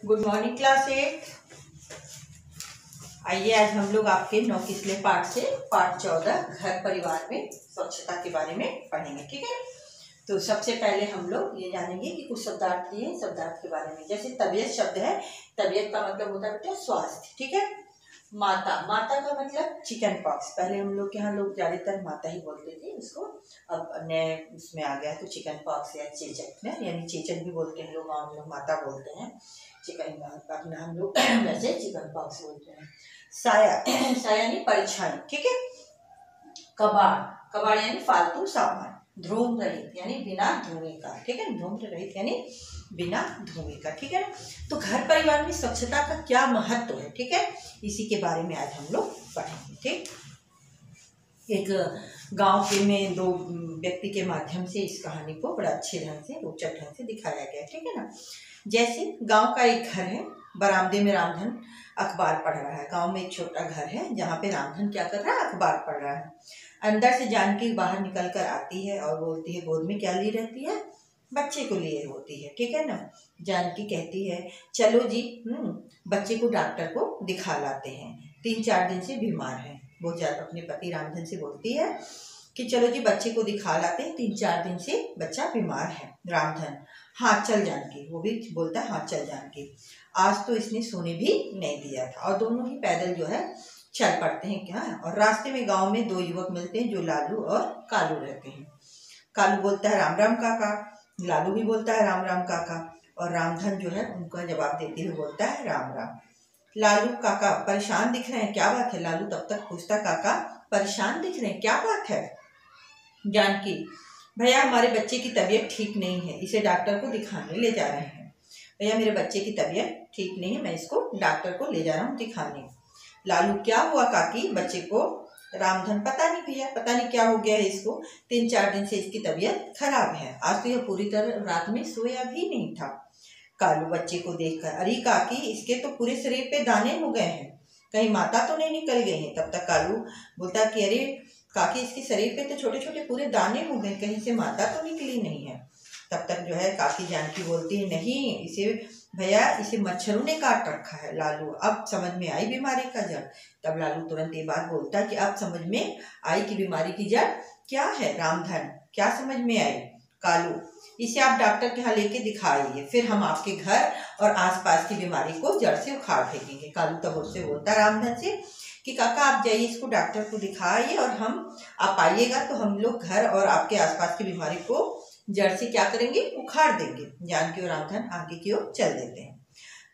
Good morning class 8। आइए आज हम लोग आपके 9 किसले पाठ से पाठ 14 घर परिवार में स्वच्छता के बारे में पढ़ेंगे। ठीक है, तो सबसे पहले हम लोग ये जानेंगे कि कुछ शब्दार्थ दिए शब्दार्थ के बारे में। जैसे तबीयत शब्द है, तबीयत का मतलब होता है बेटा स्वास्थ्य। ठीक है, माता, माता का मतलब चिकन पॉक्स। पहले हम लोग के यहाँ लोग ज्यादातर माता ही बोलते थे उसको, अब नए उसमें आ गया तो चिकन पॉक्स या चेचक में, यानी चेचक भी बोलते हैं लोग, हम लोग माता बोलते हैं। चिकन अपना हम लोग वैसे चिकन पॉक्स बोलते हैं। साया, साया यानी परछाई। ठीक है, कबाड़, कबाड़ यानी फालतू सामान। धूम रहित यानी बिना धुएं का। ठीक है, धूम रहित यानी बिना धुएं का। ठीक है, तो घर परिवार में स्वच्छता का क्या महत्व है, ठीक है, इसी के बारे में आज हम लोग पढ़ेंगे। ठीक, एक गांव के में दो व्यक्ति के माध्यम से इस कहानी को बड़ा अच्छे ढंग से, रोचक ढंग से दिखाया गया। ठीक है ना, जैसे गांव का एक घर है, बरामदे में रामधन अखबार पढ़ रहा है। गांव में एक छोटा घर है जहाँ पे रामधन क्या कर रहा है, अखबार पढ़ रहा है। अंदर से जानकी बाहर निकल कर आती है और बोलती है, गोद में क्या ली रहती है, बच्चे को लिए होती है। ठीक है ना, जानकी कहती है चलो जी बच्चे को डॉक्टर को दिखा लाते हैं, 3-4 दिन से बीमार है। वो अपने पति रामधन से बोलती है कि चलो जी बच्चे को दिखा लाते हैं, 3-4 दिन से बच्चा बीमार है। रामधन, हाँ चल जानकी, वो भी बोलता है हाँ चल जानकी। आज तो इसने सोने भी नहीं दिया था। और दोनों ही पैदल जो है चल पड़ते हैं क्या। और रास्ते में गांव में 2 युवक मिलते हैं जो लालू और कालू रहते हैं। कालू बोलता है राम राम काका, लालू भी बोलता है राम राम काका। और रामधन जो है उनका जवाब देते हुए बोलता है राम राम। लालू, काका परेशान दिख रहे हैं, क्या बात है। लालू तब तक पूछता, काका परेशान दिख रहे हैं, क्या बात है। जानकी, भैया हमारे बच्चे की तबीयत ठीक नहीं है, इसे डॉक्टर को दिखाने ले जा रहे हैं। भैया मेरे बच्चे की तबीयत ठीक नहीं है, मैं इसको डॉक्टर को ले जा रहा हूँ दिखाने। लालू, क्या हुआ काकी बच्चे को। रामधन, पता नहीं भैया, पता नहीं क्या हो गया है इसको, 3-4 दिन से इसकी तबीयत खराब है, आज तो यह पूरी तरह रात में सोया भी नहीं था। कालू बच्चे को देखकर, अरे काकी इसके तो पूरे शरीर पे दाने हो गए हैं, कहीं माता तो नहीं निकल गई है। तब तक कालू बोलता कि अरे काकी इसके शरीर पे तो छोटे छोटे पूरे दाने हो गए, कहीं से माता तो निकली नहीं है। तब तक जो है काकी जानकी बोलती है, नहीं इसे भैया इसे मच्छरों ने काट रखा है। लालू, अब समझ में आई बीमारी का जड़। तब लालू तुरंत ये बात बोलता है कि अब समझ में आई कि बीमारी की जड़ क्या है। रामधन, क्या समझ में आई। कालू, इसे आप डॉक्टर के यहाँ लेके दिखाइए, फिर हम आपके घर और आसपास की बीमारी को जड़ से उखाड़ फेंकेंगे। कालू तब उससे बोलता रामधन से कि काका आप जाइए इसको डॉक्टर को दिखाइए और आप आइएगा तो हम लोग घर और आपके आसपास की बीमारी को जड़ से क्या करेंगे, उखाड़ देंगे। जानकी और रामधन आगे की ओर चल देते हैं।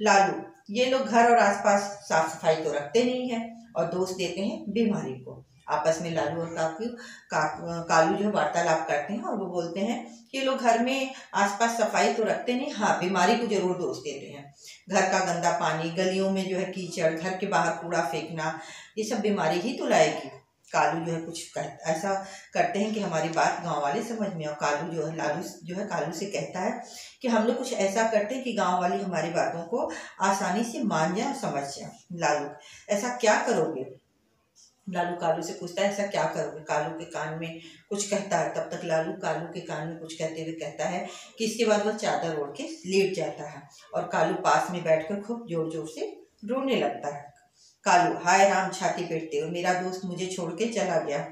लालू, ये लोग घर और आसपास साफ सफाई तो रखते नहीं है और दोष देते हैं बीमारी को। आपस में लालू और कालू जो वार्तालाप करते हैं और वो बोलते हैं कि ये लोग घर में आसपास सफाई तो रखते नहीं, हाँ बीमारी को जरूर दोष देते हैं। घर का गंदा पानी, गलियों में जो है कीचड़, घर के बाहर कूड़ा फेंकना, ये सब बीमारी ही तो लाएगी। कालू जो है कुछ ऐसा करते हैं कि हमारी बात गांव वाले समझ में। और कालू जो है, लालू जो है कालू से कहता है कि हम लोग कुछ ऐसा करते हैं कि गांव वाले हमारी बातों को आसानी से मान जाए और समझ जाए। लालू, ऐसा क्या करोगे। लालू कालू से पूछता है ऐसा क्या करोगे। कालू के कान में कुछ कहता है। तब तक लालू कालू के कान में कुछ कहते हुए कहता है कि इसके बाद वह चादर ओढ़ के लेट जाता है और कालू पास में बैठकर खूब जोर जोर से रोने लगता है। कालू, हाय राम छाती पीटते हुए, मेरा दोस्त मुझे छोड़ के चला गया।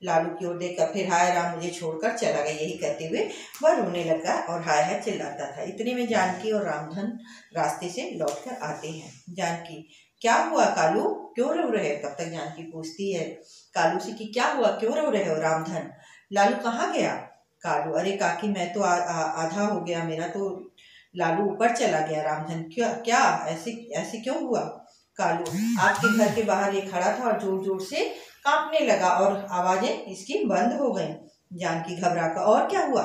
लालू की ओर देखकर फिर हाय राम मुझे छोड़कर चला गया, यही कहते हुए वह रोने लगा और हाय हाय चिल्लाता था। इतने में जानकी और रामधन रास्ते से लौटकर आते हैं। जानकी, क्या हुआ कालू, क्यों रो रहे हो। तब तक जानकी पूछती है कालू से कि क्या हुआ, क्यों रो रहे हो। रामधन, लालू कहाँ गया। कालू, अरे काकी मैं तो आधा हो गया मेरा तो, लालू ऊपर चला गया। रामधन, क्या ऐसे क्यों हुआ। कालू, आपके घर के बाहर ये खड़ा था और जोर जोर से कांपने लगा और आवाजें इसकी बंद हो गईं। जानकी घबरा कर, और क्या हुआ।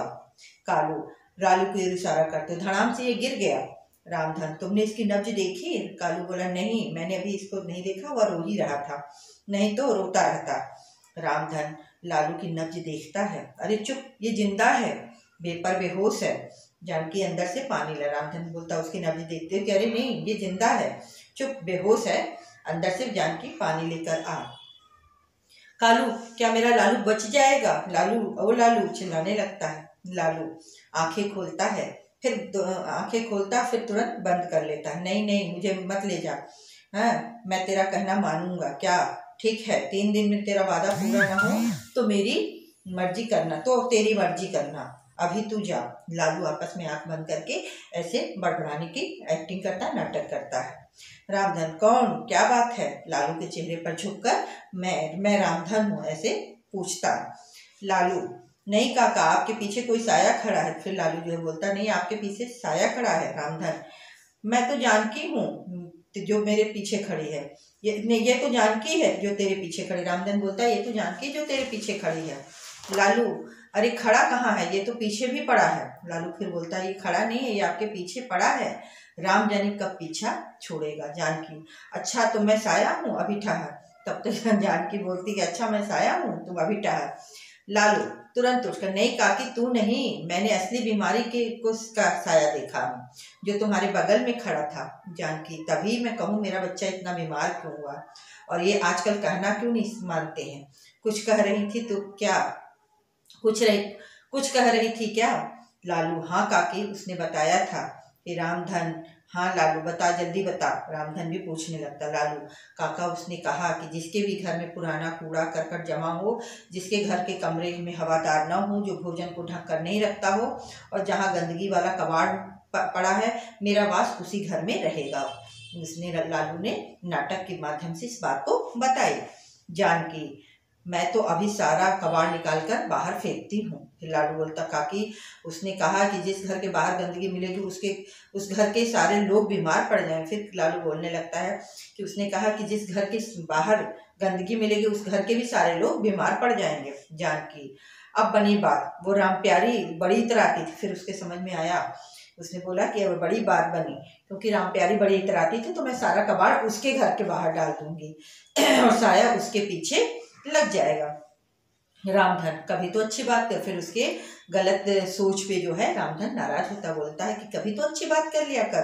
कालू, लालू को इशारा करते, धड़ाम से ये गिर गया। रामधन, तुमने इसकी नब्ज देखी। कालू बोला, नहीं मैंने अभी इसको नहीं देखा, वह रो ही रहा था, नहीं तो रोता रहता। रामधन लालू की नब्ज देखता है, अरे चुप ये जिंदा है, बेहोश है। जानकी अंदर से पानी ला। रामधन बोलता उसकी नब्ज देखते हुए, अरे नहीं ये जिंदा है, चुप बेहोश है। अंदर से जानकी पानी लेकर आ। कालू, क्या मेरा लालू बच जाएगा। लालू, ओ लालू चिल्लाने लगता है। लालू आंखें खोलता है, फिर आंखें खोलता, फिर तुरंत बंद कर लेता। नहीं नहीं, मुझे मत ले जा, हाँ मैं तेरा कहना मानूंगा क्या, ठीक है 3 दिन में तेरा वादा पूरा ना हो तो मेरी मर्जी करना, तो तेरी मर्जी करना, अभी तू जा। लालू आपस में आंख बंद करके ऐसे बड़बड़ाने की एक्टिंग करता है, नाटक करता है। रामधन, कौन, क्या बात है? लालू के चेहरे पर झुककर मैं रामधन हूँ ऐसे पूछता। लालू, नहीं काका, आपके पीछे कोई साया खड़ा है। फिर लालू जो बोलता, नहीं आपके पीछे साया खड़ा है। रामधन, मैं तो जानकी हूँ जो मेरे पीछे खड़ी है। ये तो जानकी है जो तेरे पीछे खड़ी। रामधन बोलता है, ये तो जानकी जो तेरे पीछे खड़ी है। लालू, अरे खड़ा कहाँ है, ये तो पीछे भी पड़ा है। लालू फिर बोलता है, ये खड़ा नहीं है, ये आपके पीछे पड़ा है। राम जाने कब पीछा छोड़ेगा। जानकी, अच्छा तो मैं साया हूँ, अभी ठहर। तब तक जानकी बोलती है, अच्छा मैं साया हूँ, तुम अभी ठहर। लालू तुरंत उठकर, नहीं काकी तू नहीं, मैंने असली बीमारी के का साया देखा हूँ जो तुम्हारे बगल में खड़ा था। जानकी, तभी मैं कहूँ मेरा बच्चा इतना बीमार क्यों हुआ, और ये आजकल कहना क्यों नहीं मानते हैं। कुछ कह रही थी तो क्या, कुछ कह रही थी क्या? लालू, हाँ काकी, उसने बताया था कि रामधन। हाँ लालू बता, जल्दी बता। रामधन भी पूछने लगता। लालू, काका उसने कहा कि जिसके भी घर में पुराना कूड़ा करकट जमा हो, जिसके घर के कमरे में हवादार न हो, जो भोजन को ढक कर नहीं रखता हो, और जहाँ गंदगी वाला कबाड़ पड़ा है, मेरा वास उसी घर में रहेगा। उसने लालू ने नाटक के माध्यम से इस बात को बताई। जानकी, मैं तो अभी सारा कबाड़ निकाल कर बाहर फेंकती हूँ। फिर लालू बोलता, काकी उसने कहा कि जिस घर के बाहर गंदगी मिलेगी उस घर के सारे लोग बीमार पड़ जाएंगे। फिर लालू बोलने लगता है कि उसने कहा कि जिस घर के बाहर गंदगी मिलेगी उस घर के भी सारे लोग बीमार पड़ जाएंगे। जानकी, अब बनी बात, वो राम प्यारी बड़ी इतराती थी। फिर उसके समझ में आया, उसने बोला कि अब बड़ी बात बनी, क्योंकि राम प्यारी बड़ी इतराती थी तो मैं सारा कबाड़ उसके घर के बाहर डाल दूंगी और साया उसके पीछे लग जाएगा। रामधन, कभी तो अच्छी बात कर। फिर उसके गलत सोच पे जो है रामधन नाराज होता, बोलता है कि कभी तो अच्छी बात कर लिया कर।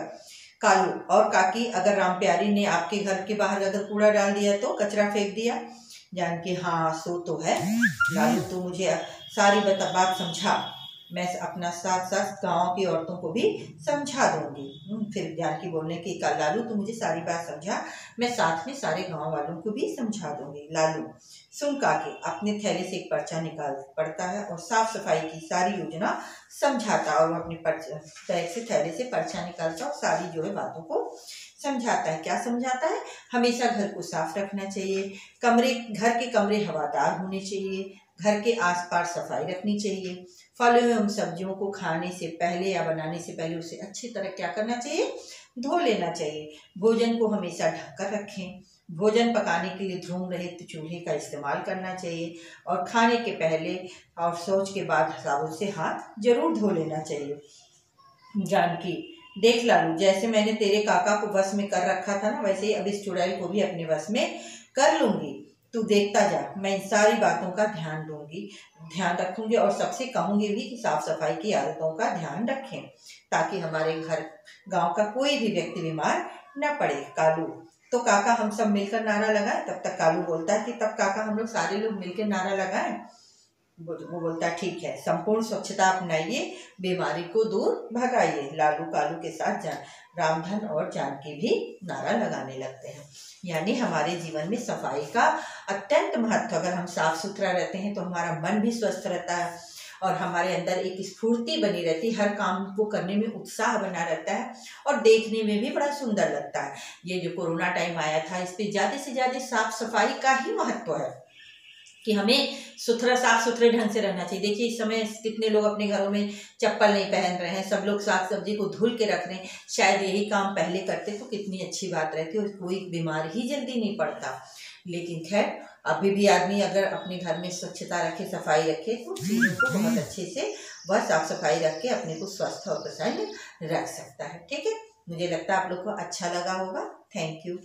कालू, और काकी अगर राम प्यारी ने आपके घर के बाहर अगर कूड़ा डाल दिया तो, कचरा फेंक दिया? जानकी, हाँ सो तो है। लालू, तो मुझे सारी बात समझा, मैं अपना साथ साथ गांव की औरतों को भी समझा दूंगी। फिर जानकी बोलने की, लालू तू मुझे सारी बात समझा, मैं साथ में सारे गांव वालों को भी समझा दूंगी। लालू, सुन काके, अपने थैले से एक पर्चा निकाल पड़ता है और साफ सफाई की सारी योजना समझाता, और अपने थैले से पर्चा निकालता और सारी जो है बातों को समझाता है। क्या समझाता है? हमेशा घर को साफ रखना चाहिए, घर के कमरे हवादार होने चाहिए, घर के आसपास सफाई रखनी चाहिए, फलों एवं सब्जियों को खाने से पहले या बनाने से पहले उसे अच्छी तरह क्या करना चाहिए, धो लेना चाहिए। भोजन को हमेशा ढककर रखें, भोजन पकाने के लिए धूम रहित चूल्हे का इस्तेमाल करना चाहिए, और खाने के पहले और शौच के बाद साबुन से हाथ जरूर धो लेना चाहिए। जानकी, देख लालू, जैसे मैंने तेरे काका को वश में कर रखा था ना, वैसे ही अब इस चुड़ैल को भी अपने वश में कर लूंगी। तू देखता जा, मैं इन सारी बातों का ध्यान रखूंगी, और सबसे कहूंगी भी कि साफ सफाई की आदतों का ध्यान रखें, ताकि हमारे गांव का कोई भी व्यक्ति बीमार न पड़े। कालू, तो काका हम सब मिलकर नारा लगाएं? तब तक कालू बोलता है कि तब काका हम लोग सारे लोग मिलकर नारा लगाएं। वो बोलता है, ठीक है, संपूर्ण स्वच्छता अपनाइए, बीमारी को दूर भगाइए। लालू कालू के साथ रामधन और जानकी भी नारा लगाने लगते हैं। यानी हमारे जीवन में सफाई का अत्यंत महत्व। अगर हम साफ सुथरा रहते हैं तो हमारा मन भी स्वस्थ रहता है, और हमारे अंदर एक स्फूर्ति बनी रहती है, हर काम को करने में उत्साह बना रहता है, और देखने में भी बड़ा सुंदर लगता है। ये जो कोरोना टाइम आया था, इस पे ज़्यादा से ज़्यादा साफ सफाई का ही महत्व है कि हमें साफ सुथरे ढंग से रहना चाहिए। देखिए इस समय कितने लोग अपने घरों में चप्पल नहीं पहन रहे हैं, सब लोग साग सब्जी को धुल के रख रहे हैं। शायद यही काम पहले करते तो कितनी अच्छी बात रहती, और कोई बीमार ही जल्दी नहीं पड़ता। लेकिन खैर, अभी भी आदमी अगर अपने घर में स्वच्छता रखे, सफाई रखे, तो चीज़ों को बहुत अच्छे से वह साफ सफाई रख के अपने को स्वस्थ और प्रसन्न रख सकता है। ठीक है, मुझे लगता है आप लोग को अच्छा लगा होगा। Thank you.